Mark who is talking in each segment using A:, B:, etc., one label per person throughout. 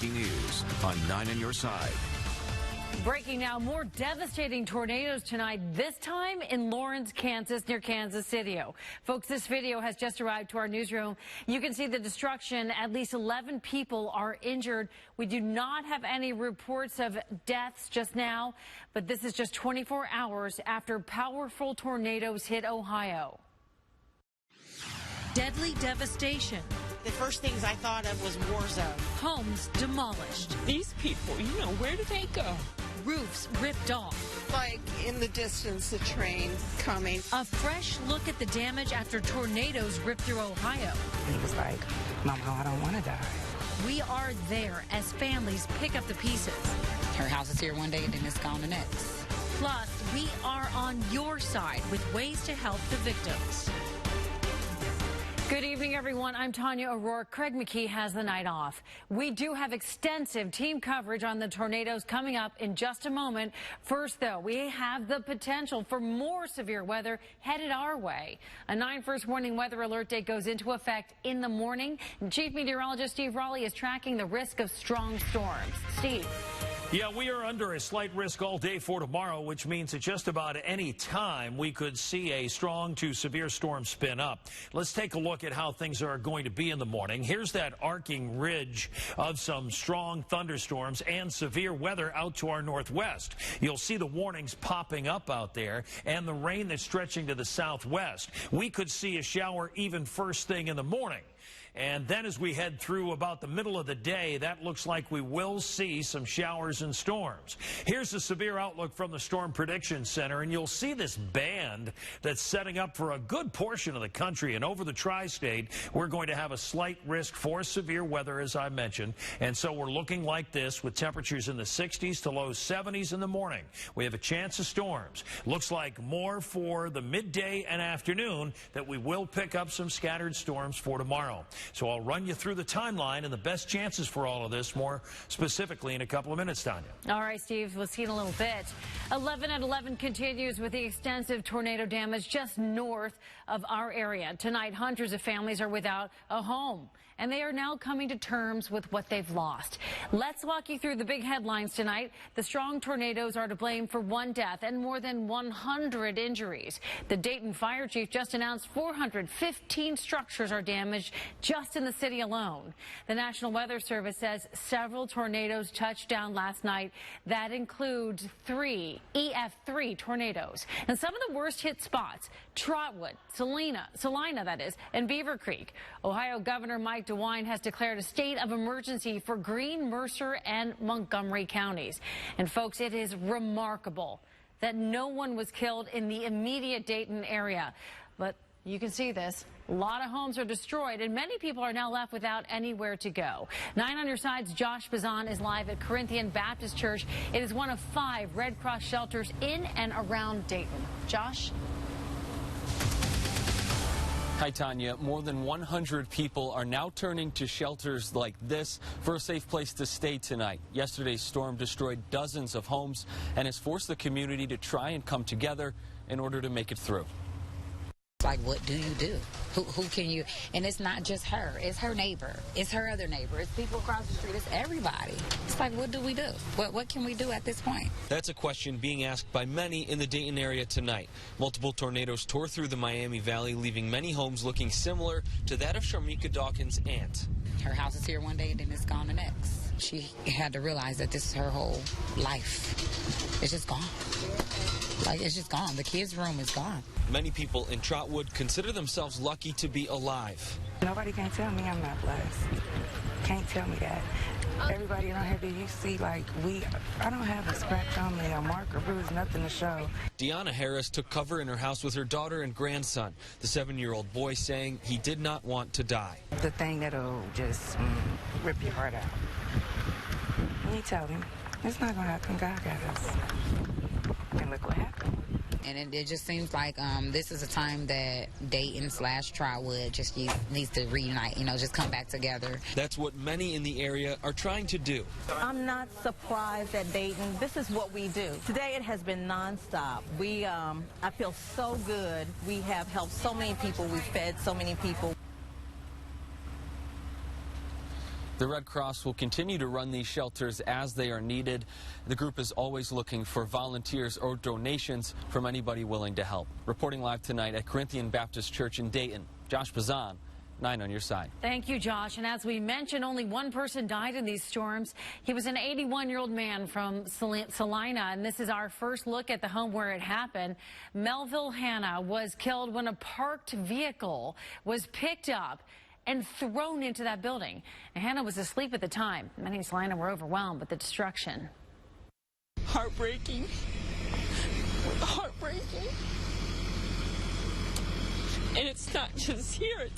A: breaking news on 9 on your side.
B: Breaking now, more devastating tornadoes tonight, this time in Lawrence, Kansas, near Kansas City. Folks, this video has just arrived to our newsroom. You can see the destruction. At least 11 people are injured. We do not have any reports of deaths just now, but this is just 24 hours after powerful tornadoes hit Ohio. Deadly devastation.
C: The first things I thought of was war zone.
B: Homes demolished.
D: These people, where do they go?
B: Roofs ripped off.
C: Like in the distance, the train coming.
B: A fresh look at the damage after tornadoes ripped through Ohio.
E: He was like, Mama, I don't want to die.
B: We are there as families pick up the pieces.
E: Her house is here one day and then it's gone the next.
B: Plus, we are on your side with ways to help the victims. Good evening, everyone. I'm Tanya O'Rourke. Craig McKee has the night off. We do have extensive team coverage on the tornadoes coming up in just a moment. First, though, we have the potential for more severe weather headed our way. A 9 first warning weather alert day goes into effect in the morning. And Chief Meteorologist Steve Raleigh is tracking the risk of strong storms. Steve.
F: Yeah, we are under a slight risk all day for tomorrow, which means at just about any time we could see a strong to severe storm spin up. Let's take a look at how things are going to be in the morning. Here's that arcing ridge of some strong thunderstorms and severe weather out to our northwest. You'll see the warnings popping up out there and the rain that's stretching to the southwest. We could see a shower even first thing in the morning. And then as we head through about the middle of the day, that looks like we will see some showers and storms. Here's the severe outlook from the Storm Prediction Center, and you'll see this band that's setting up for a good portion of the country. And over the tri-state, we're going to have a slight risk for severe weather, as I mentioned. And so we're looking like this with temperatures in the 60s to low 70s in the morning. We have a chance of storms. Looks like more for the midday and afternoon that we will pick up some scattered storms for tomorrow. So I'll run you through the timeline and the best chances for all of this more specifically in a couple of minutes, Tanya.
B: All right, Steve, we'll see in a little bit. 11 at 11 continues with the extensive tornado damage just north of our area. Tonight, hundreds of families are without a home, and they are now coming to terms with what they've lost. Let's walk you through the big headlines tonight. The strong tornadoes are to blame for 1 death and more than 100 injuries. The Dayton Fire Chief just announced 415 structures are damaged just in the city alone. The National Weather Service says several tornadoes touched down last night. That includes 3 EF3 tornadoes. And some of the worst hit spots, Trotwood, Salina, that is, and Beaver Creek. Ohio Governor Mike DeWine has declared a state of emergency for Greene, Mercer, and Montgomery counties. And folks, it is remarkable that no one was killed in the immediate Dayton area. But you can see this. A lot of homes are destroyed, and many people are now left without anywhere to go. 9 on your side's Josh Bazan is live at Corinthian Baptist Church. It is one of 5 Red Cross shelters in and around Dayton. Josh?
G: Hi, Tanya. More than 100 people are now turning to shelters like this for a safe place to stay tonight. Yesterday's storm destroyed dozens of homes and has forced the community to try and come together in order to make it through.
E: Like, what do you do? Who can you? And it's not just her. It's her neighbor. It's her other neighbor. It's people across the street. It's everybody. It's like, what do we do? What can we do at this point?
G: That's a question being asked by many in the Dayton area tonight. Multiple tornadoes tore through the Miami Valley, leaving many homes looking similar to that of Sharmika Dawkins' aunt.
E: Her house is here one day and then it's gone the next. She had to realize that this is her whole life. It's just gone. Like, it's just gone. The kids' room is gone.
G: Many people in Trotwood consider themselves lucky to be alive.
H: Nobody can tell me I'm not blessed. Can't tell me that. Everybody around here that you see, like, I don't have a scratch on me, a mark or bruise, nothing to show.
G: Deanna Harris took cover in her house with her daughter and grandson, the 7-year-old boy saying he did not want to die.
H: The thing that'll just rip your heart out. And you tell him, it's not going to happen. God got us. And look what happened.
E: And it just seems like this is a time that Dayton/Trotwood just needs to reunite, just come back together.
G: That's what many in the area are trying to do.
I: I'm not surprised at Dayton. This is what we do. Today it has been nonstop. I feel so good. We have helped so many people. We've fed so many people.
G: The Red Cross will continue to run these shelters as they are needed. The group is always looking for volunteers or donations from anybody willing to help. Reporting live tonight at Corinthian Baptist Church in Dayton, Josh Bazan, 9 on your side.
B: Thank you, Josh. And as we mentioned, only one person died in these storms. He was an 81-year-old man from Salina, and this is our first look at the home where it happened. Melville Hanna was killed when a parked vehicle was picked up and thrown into that building. And Hannah was asleep at the time. Many in Salina were overwhelmed with the destruction.
D: Heartbreaking. Heartbreaking. And it's not just here,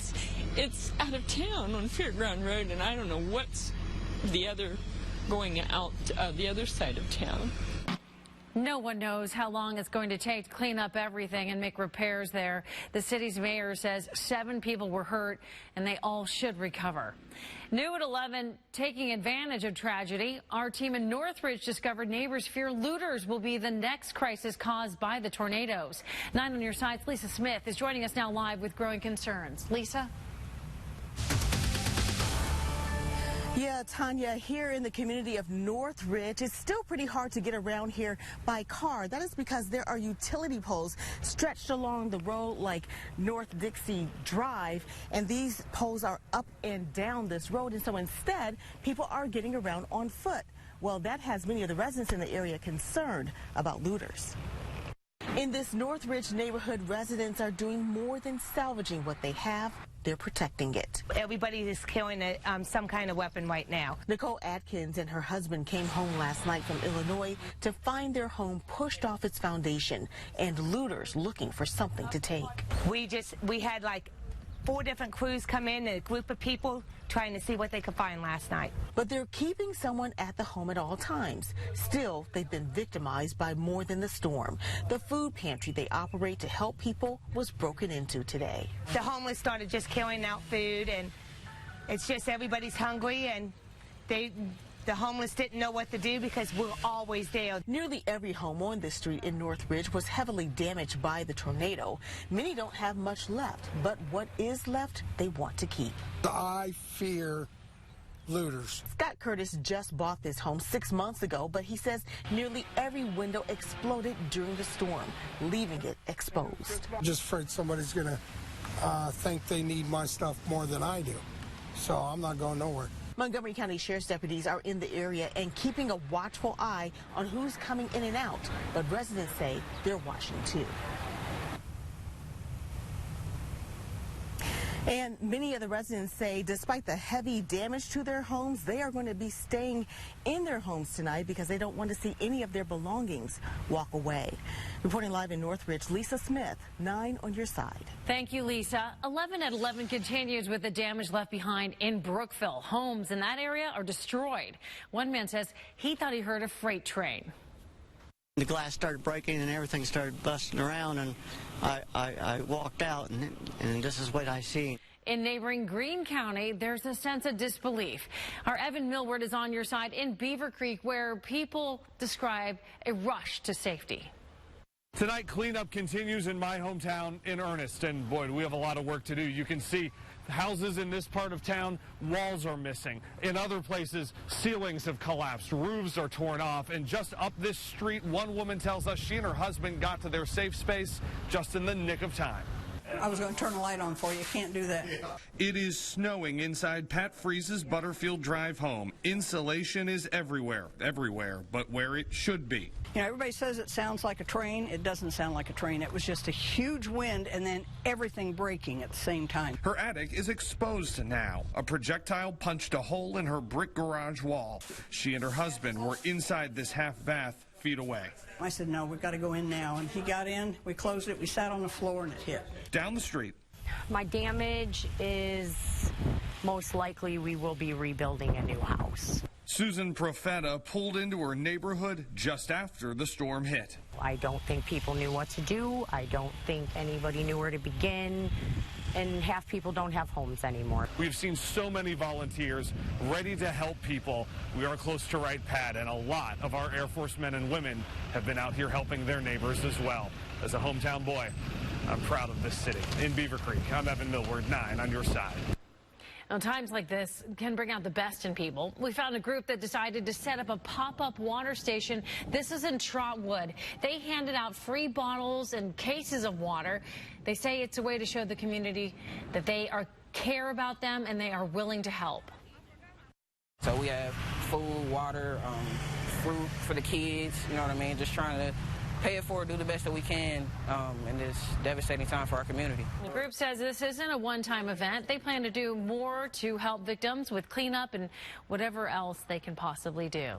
D: it's out of town on Fairground Road, and I don't know what's going out the other side of town.
B: No one knows how long it's going to take to clean up everything and make repairs there. The city's mayor says 7 people were hurt and they all should recover. New at 11, taking advantage of tragedy, our team in Northridge discovered neighbors fear looters will be the next crisis caused by the tornadoes. 9 on your side's Lisa Smith is joining us now live with growing concerns. Lisa?
J: Yeah, Tanya, here in the community of Northridge, it's still pretty hard to get around here by car. That is because there are utility poles stretched along the road like North Dixie Drive, and these poles are up and down this road, and so instead, people are getting around on foot. Well, that has many of the residents in the area concerned about looters. In this Northridge neighborhood, residents are doing more than salvaging what they have. They're protecting it.
K: Everybody is carrying some kind of weapon right now.
J: Nicole Atkins and her husband came home last night from Illinois to find their home pushed off its foundation and looters looking for something to take.
K: We had like 4 different crews come in, a group of people trying to see what they could find last night.
J: But they're keeping someone at the home at all times. Still, they've been victimized by more than the storm. The food pantry they operate to help people was broken into today.
K: The homeless started just carrying out food, and it's just everybody's hungry, and the homeless didn't know what to do because we're always there.
J: Nearly every home on this street in Northridge was heavily damaged by the tornado. Many don't have much left, but what is left, they want to keep.
L: I fear looters.
J: Scott Curtis just bought this home 6 months ago, but he says nearly every window exploded during the storm, leaving it exposed.
L: Just afraid somebody's going to think they need my stuff more than I do, so I'm not going nowhere.
J: Montgomery County Sheriff's deputies are in the area and keeping a watchful eye on who's coming in and out, but residents say they're watching too. And many of the residents say despite the heavy damage to their homes, they are going to be staying in their homes tonight because they don't want to see any of their belongings walk away. Reporting live in Northridge, Lisa Smith, 9 on your side.
B: Thank you, Lisa. 11 at 11 continues with the damage left behind in Brookville. Homes in that area are destroyed. One man says he thought he heard a freight train.
M: The glass started breaking and everything started busting around, and I walked out, and this is what I see.
B: In neighboring Greene County, there's a sense of disbelief. Our Evan Millward is on your side in Beaver Creek, where people describe a rush to safety.
N: Tonight, cleanup continues in my hometown in earnest, and boy, we have a lot of work to do. You can see houses in this part of town, walls are missing. In other places, ceilings have collapsed, roofs are torn off, and just up this street, one woman tells us she and her husband got to their safe space just in the nick of time.
O: I was going to turn the light on for you. Can't do that.
P: It is snowing inside Pat Freese's Butterfield Drive home. Insulation is everywhere, but where it should be.
O: You know, everybody says it sounds like a train. It doesn't sound like a train. It was just a huge wind and then everything breaking at the same time.
P: Her attic is exposed now. A projectile punched a hole in her brick garage wall. She and her husband were inside this half bath, feet away.
O: I said, no, we've got to go in now. And he got in, we closed it, we sat on the floor, and it hit.
P: Down the street.
Q: My damage is most likely we will be rebuilding a new house.
P: Susan Profeta pulled into her neighborhood just after the storm hit.
Q: I don't think people knew what to do. I don't think anybody knew where to begin. And half people don't have homes anymore.
N: We've seen so many volunteers ready to help people. We are close to Wright Pad, and a lot of our Air Force men and women have been out here helping their neighbors as well. As a hometown boy, I'm proud of this city. In Beaver Creek, I'm Evan Millward, 9 on your side.
B: Now, times like this can bring out the best in people. We found a group that decided to set up a pop-up water station. This is in Trotwood. They handed out free bottles and cases of water. They say it's a way to show the community that they care about them and they are willing to help.
R: So we have food, water, fruit for the kids, you know what I mean, just trying to pay it forward, do the best that we can in this devastating time for our community.
B: The group says this isn't a one-time event. They plan to do more to help victims with cleanup and whatever else they can possibly do.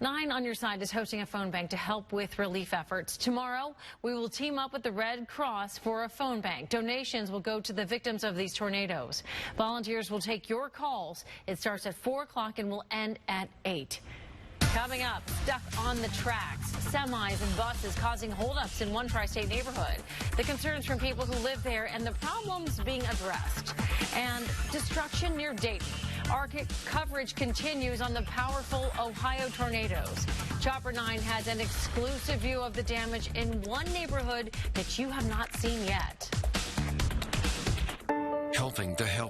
B: 9 on Your Side is hosting a phone bank to help with relief efforts. Tomorrow, we will team up with the Red Cross for a phone bank. Donations will go to the victims of these tornadoes. Volunteers will take your calls. It starts at 4 o'clock and will end at 8. Coming up, stuck on the tracks, semis and buses causing holdups in one tri-state neighborhood. The concerns from people who live there and the problems being addressed. And destruction near Dayton. Our coverage continues on the powerful Ohio tornadoes. Chopper 9 has an exclusive view of the damage in one neighborhood that you have not seen yet.
A: Helping to help